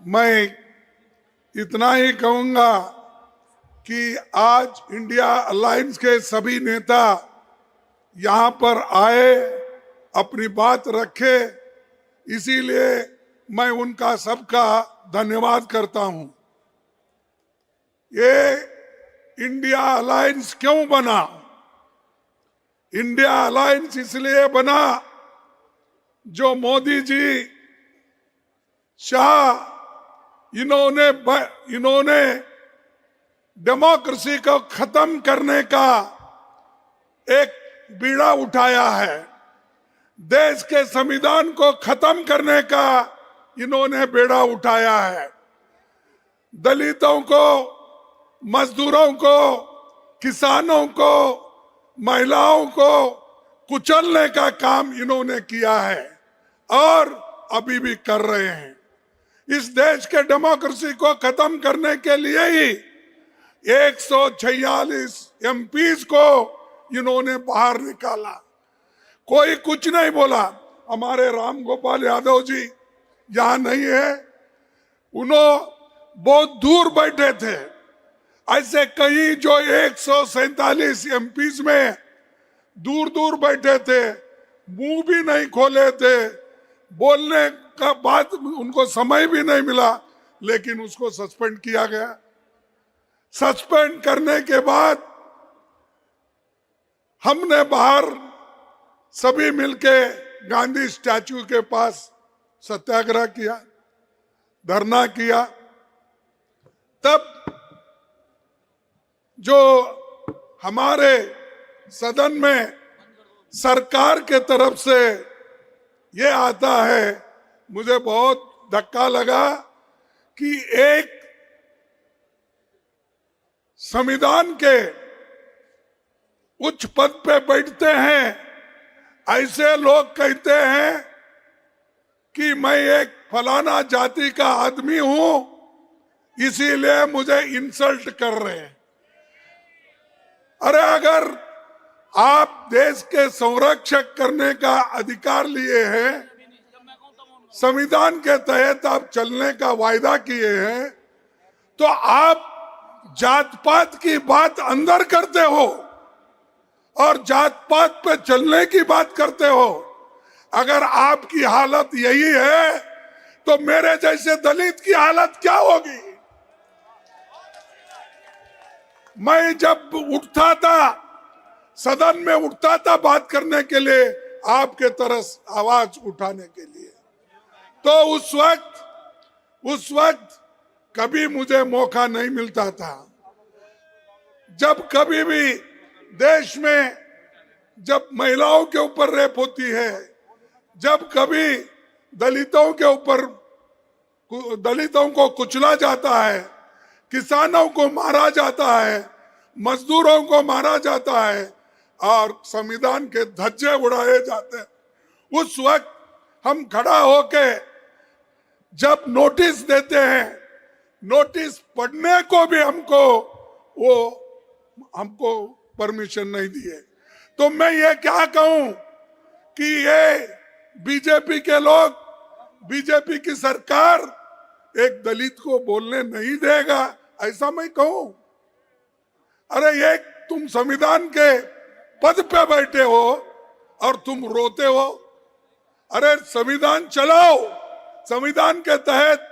मैं इतना ही कहूंगा कि आज इंडिया अलायंस के सभी नेता यहाँ पर आए, अपनी बात रखे, इसीलिए मैं उनका सबका धन्यवाद करता हूं। ये इंडिया अलायंस क्यों बना? इंडिया अलायंस इसलिए बना जो मोदी जी, शाह, इन्होंने डेमोक्रेसी को खत्म करने का एक बीड़ा उठाया है। देश के संविधान को खत्म करने का इन्होंने बेड़ा उठाया है। दलितों को, मजदूरों को, किसानों को, महिलाओं को कुचलने का काम इन्होंने किया है और अभी भी कर रहे हैं। इस देश के डेमोक्रेसी को खत्म करने के लिए ही 146 एमपीज को इन्होंने बाहर निकाला। कोई कुछ नहीं बोला। हमारे राम गोपाल यादव जी यहां नहीं है, उन्होंने बहुत दूर बैठे थे। ऐसे कई जो 147 एमपीज में दूर दूर बैठे थे, मुंह भी नहीं खोले थे, बोलने का बात उनको समय भी नहीं मिला, लेकिन उसको सस्पेंड किया गया। सस्पेंड करने के बाद हमने बाहर सभी मिलके गांधी स्टैच्यू के पास सत्याग्रह किया, धरना किया। तब जो हमारे सदन में सरकार के तरफ से ये आता है, मुझे बहुत धक्का लगा कि एक संविधान के उच्च पद पे बैठते हैं ऐसे लोग कहते हैं कि मैं एक फलाना जाति का आदमी हूं, इसीलिए मुझे इंसल्ट कर रहे हैं। अरे अगर आप देश के संरक्षक करने का अधिकार लिए हैं, संविधान के तहत आप चलने का वायदा किए हैं, तो आप जात पात की बात अंदर करते हो और जात पात पे चलने की बात करते हो। अगर आपकी हालत यही है तो मेरे जैसे दलित की हालत क्या होगी? मैं जब उठता था, सदन में उठता था बात करने के लिए, आपके तरफ आवाज उठाने के लिए, तो उस वक्त कभी मुझे मौका नहीं मिलता था। जब कभी भी देश में जब महिलाओं के ऊपर रेप होती है, जब कभी दलितों को कुचला जाता है, किसानों को मारा जाता है, मजदूरों को मारा जाता है और संविधान के धज्जे उड़ाए जाते हैं, उस वक्त हम खड़ा होके जब नोटिस देते हैं, नोटिस पढ़ने को भी हमको परमिशन नहीं दिए। तो मैं ये क्या कहूं कि ये बीजेपी के लोग, बीजेपी की सरकार एक दलित को बोलने नहीं देगा, ऐसा मैं कहूं? अरे ये तुम संविधान के पद पे बैठे हो और तुम रोते हो। अरे संविधान चलाओ, संविधान के तहत,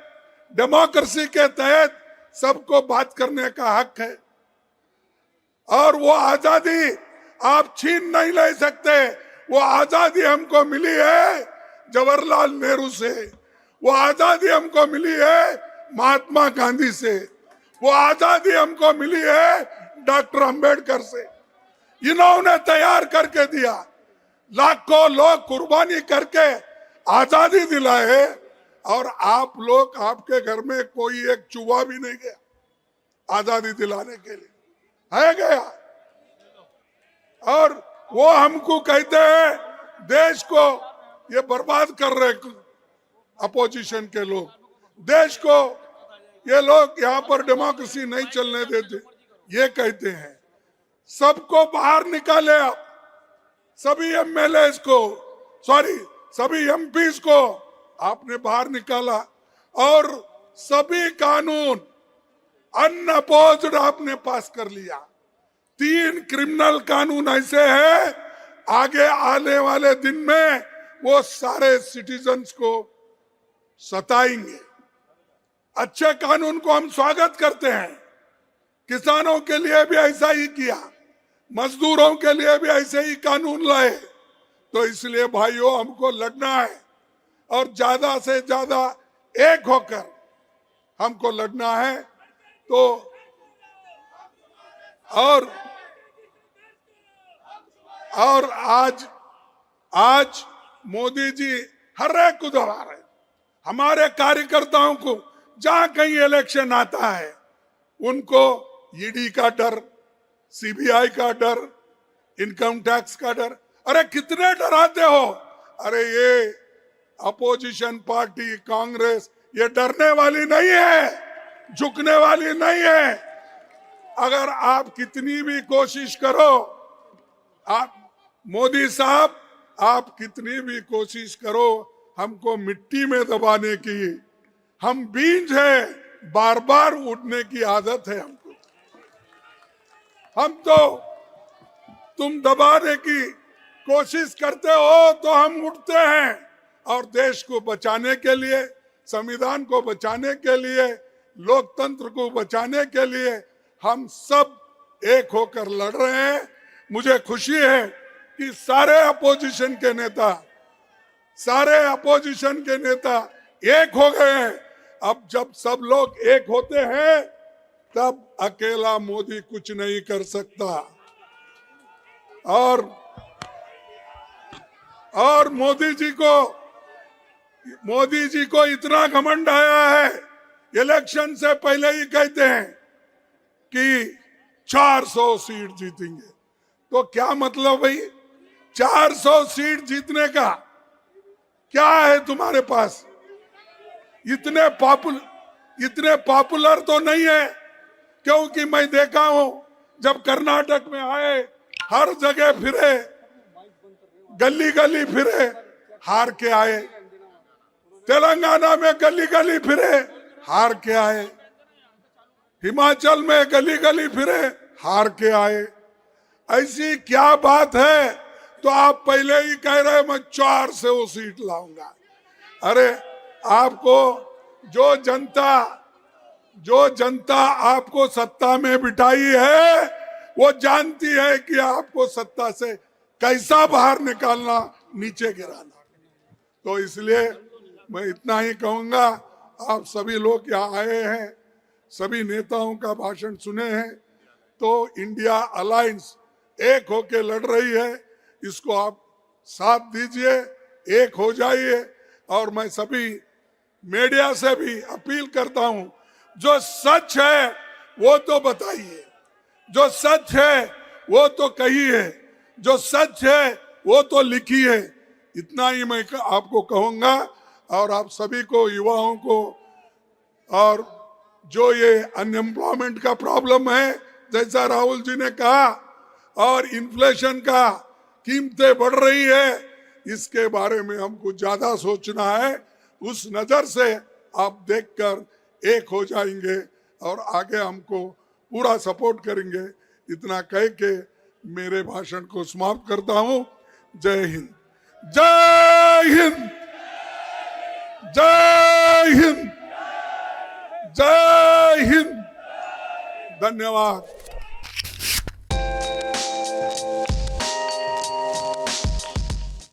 डेमोक्रेसी के तहत सबको बात करने का हक है और वो आजादी आप छीन नहीं ले सकते। वो आजादी हमको मिली है जवाहरलाल नेहरू से, वो आजादी हमको मिली है महात्मा गांधी से, वो आजादी हमको मिली है डॉक्टर अंबेडकर से। इन्होंने तैयार करके दिया, लाखों लोग कुर्बानी करके आजादी दिलाए और आप लोग, आपके घर में कोई एक चूहा भी नहीं गया आजादी दिलाने के लिए, है गया? और वो हमको कहते हैं देश को ये बर्बाद कर रहे अपोजिशन के लोग, देश को ये लोग यहाँ पर डेमोक्रेसी नहीं चलने देते, ये कहते हैं। सबको बाहर निकाले आप, सभी एमएलए को, सभी एमपीज को आपने बाहर निकाला और सभी कानून अनअपोज्ड आपने पास कर लिया। 3 क्रिमिनल कानून ऐसे हैं, आगे आने वाले दिन में वो सारे सिटीजन्स को सताएंगे। अच्छे कानून को हम स्वागत करते हैं। किसानों के लिए भी ऐसा ही किया, मजदूरों के लिए भी ऐसे ही कानून लाए। तो इसलिए भाइयों, हमको लड़ना है और ज्यादा से ज्यादा एक होकर हमको लड़ना है। तो और आज मोदी जी हर एक को दबा रहे। हमारे कार्यकर्ताओं को जहां कहीं इलेक्शन आता है, उनको ईडी का डर, सीबीआई का डर, इनकम टैक्स का डर। अरे कितने डराते हो? अरे ये अपोजिशन पार्टी कांग्रेस ये डरने वाली नहीं है, झुकने वाली नहीं है। अगर आप कितनी भी कोशिश करो, आप मोदी साहब, आप कितनी भी कोशिश करो हमको मिट्टी में दबाने की, हम बीज हैं, बार बार उठने की आदत है हमको। हम तो तुम दबाने की कोशिश करते हो तो हम उठते हैं, और देश को बचाने के लिए, संविधान को बचाने के लिए, लोकतंत्र को बचाने के लिए हम सब एक होकर लड़ रहे हैं। मुझे खुशी है कि सारे अपोजिशन के नेता एक हो गए हैं। अब जब सब लोग एक होते हैं, तब अकेला मोदी कुछ नहीं कर सकता। और मोदी जी को इतना घमंड आया है, इलेक्शन से पहले ही कहते हैं कि 400 सीट जीतेंगे। तो क्या मतलब भाई? 400 सीट जीतने का क्या है तुम्हारे पास? इतने पॉपुलर तो नहीं है, क्योंकि मैं देखा हूं जब कर्नाटक में आए, हर जगह फिरे, गली गली फिरे, हार के आए। तेलंगाना में गली गली फिरे, हार के आए। हिमाचल में गली गली फिरे, हार के आए। ऐसी क्या बात है? तो आप पहले ही कह रहे मैं 400 सीट लाऊंगा। अरे आपको जो जनता आपको सत्ता में बिठाई है, वो जानती है कि आपको सत्ता से कैसा बाहर निकालना, नीचे गिराना। तो इसलिए मैं इतना ही कहूंगा। आप सभी लोग यहाँ आए हैं, सभी नेताओं का भाषण सुने हैं, तो इंडिया अलायंस एक होके लड़ रही है। इसको आप साथ दीजिए, एक हो जाइए। और मैं सभी मीडिया से भी अपील करता हूं, जो सच है वो तो बताइए, जो सच है वो तो कहिए, जो सच है वो तो लिखिए। इतना ही मैं आपको कहूंगा। और आप सभी को, युवाओं को, और जो ये अनएम्प्लॉयमेंट का प्रॉब्लम है, जैसा राहुल जी ने कहा, और इन्फ्लेशन का कीमतें बढ़ रही है, इसके बारे में हमको ज्यादा सोचना है। उस नजर से आप देखकर एक हो जाएंगे और आगे हमको पूरा सपोर्ट करेंगे। इतना कह के मेरे भाषण को समाप्त करता हूं। जय हिंद, जय हिंद, जय हिंद, जय हिंद। धन्यवाद।